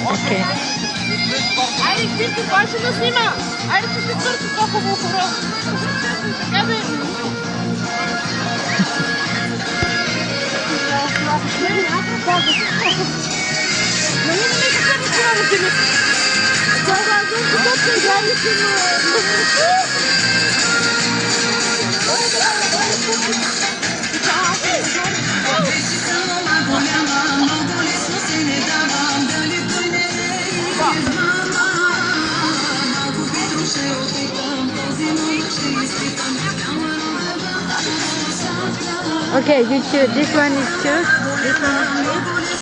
Окей. Айде, Христо, това ще да снима! Айде, че се търси по-хубаво хора! Така бе! Нали не ме се къде това да ти ми? Това е важно, когато се играли си, Okay, you choose. This one is choose. This one is choose.